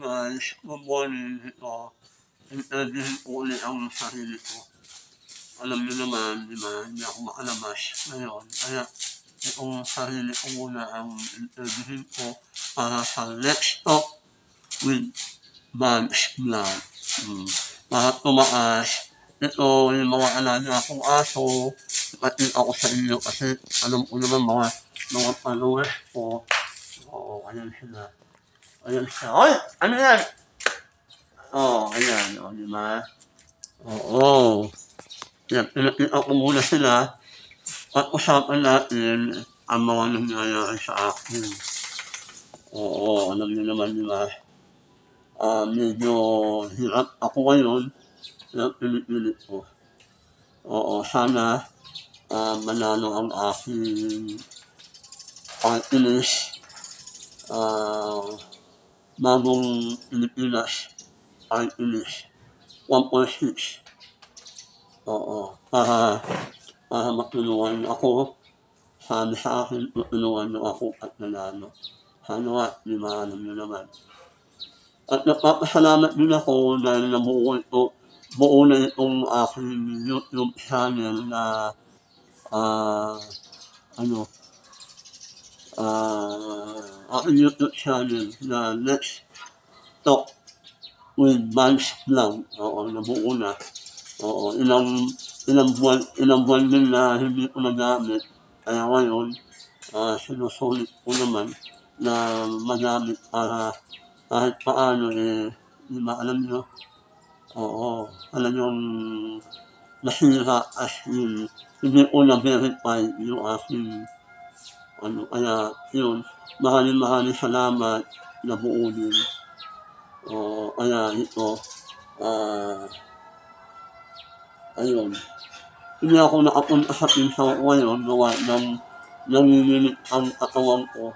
guys, good morning. Ito, interviewin ko ulit ang sarili ko. Alam niyo naman, di ba, hindi ako makalabas ngayon. Kaya itong sarili ko muna ang interviewin ko para sa Let's Talk with Bugs Vlog. Para tumaas, ito yung mga alaga akong aso, ipatid ako sa inyo kasi alam ko naman mga followers ko. Oo, ayan sila. Ayan siya. Oy! Ano yan? Ayan. Di ba? Oo. Yan, pinakita ko muna sila at usapan natin ang mga nangyayari sa akin. Oo, alam niyo naman, di ba? Medyo hirap ako ngayon. Hirap pilit ko. Oo, sana manalo ang aking English bagong Pilipinas English 1.6. Oo, para matulungan ako. Sabi sa akin, matulungan niyo ako at nanalo. Sana nga, di ba, alam niyo naman. At nagpapasalamat din ako dahil buo na itong aking YouTube channel na aking YouTube channel na Let's Talk with Bugs Vlog. Oo, nabuo na. Oo, ilang buwan din na hindi ko nagamit. Kaya ngayon, sinusulit ko naman na magamit para kahit paano di ba alam nyo? Oo, alam yung nasira as in, hindi ko na-verify yung aking kaya yun, maraming salamat na buo din. Kaya ito, ayun. Hindi ako nakapunta sa pinsa ko ngayon gawa ng nanginginig ang katawan ko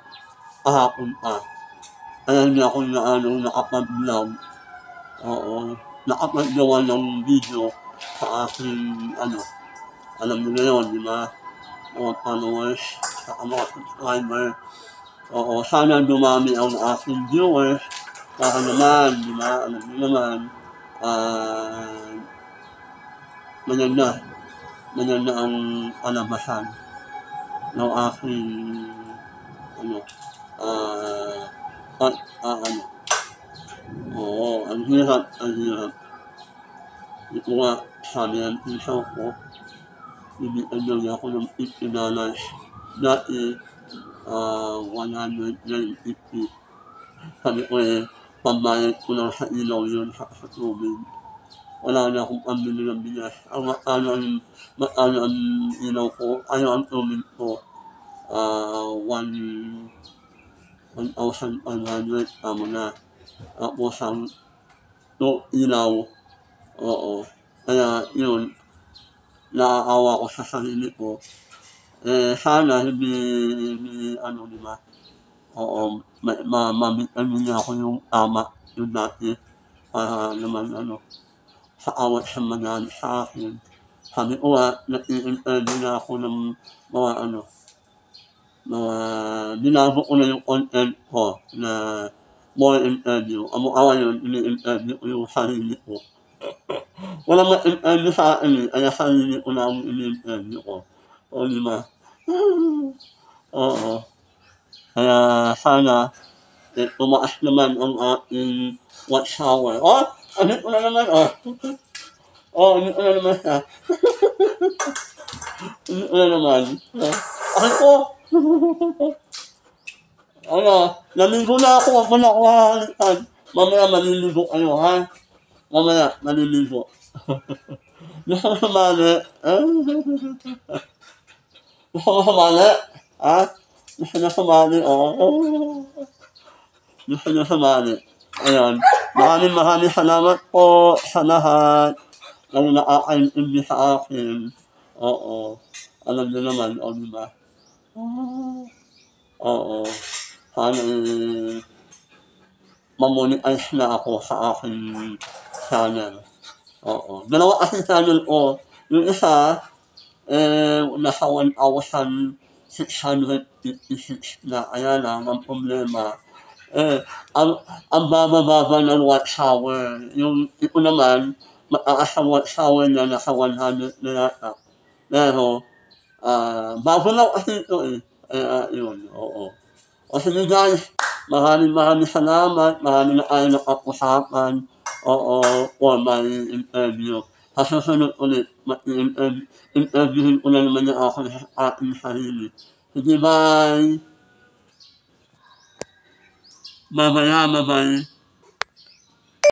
kahapon pa. Kaya hindi ako nakapag-vlog. Oo, nakapag-gawa ng video sa aking alam niyo na yun, di ba? Mga followers, saka mga subscriber. Oo, sana dumami ang aking viewers. Para naman, di ba? Alam niyo naman, maganda ang kalabasan ng aking ang hirap. Ito nga, sabi ng pinsan ko, bibigyan niya ako ng $50. Dati, 150. Sabi ko pambayad ko lang sa ilaw yun, sa tubig. Wala na akong pambili ng bigas. Ang magkano ang ilaw ko, ang tubig ko, 1,500, tama na. Tapos ang ilaw, oo. Kaya yun, naaawa ko sa sarili ko. Sana hindi di ba? Oo, mabigyan niya ako yung tama, yung dati. Para naman sa awat siya magalit sa akin. Sabi ko nag-i-interview na ako ng mga binago ko na yung content ko na more interview. Ang mukha yun, ini-interview ko yung sarili ko. Walang ma-interview sa akin kaya sarili ko na ang ini-interview ko. O, di ba? Oo. Kaya sana, tumaas naman ang ating watch hour. Ano ko na naman, ano ko na naman siya. Ano ko na naman. Ano ko? Naligo na ako, wag mo na ako hahalikan. Mamaya maliligo kayo, ha? Mamaya, maliligo. Gusto mo sumali? Gusto mo sumali? Ha? Gusto na sumali, Gusto na sumali. Ayan. Maraming salamat po sa lahat na nakakaintindi sa akin. Oo. Alam niyo naman, di ba? Oo. Sana mamonetize na ako sa aking channel. Oo. Dalawa kasi channel ko. Yung isa, nasa 1,656 na. Kaya lang, ang problema, Eh, ang baba-baba ng watch hour. Yung ito naman, mataas ang watch hour niya, nasa 100 na yata. Pero, bago lang kasi ito eh. Kaya yun, oo. O sige guys, maraming salamat. Marami na tayo napag-usapan. Oo, for my interview. Sa susunod ulit, interviewin ko na naman yung ako sa aking sarili. Sige, bye! Bye-bye, bye-bye.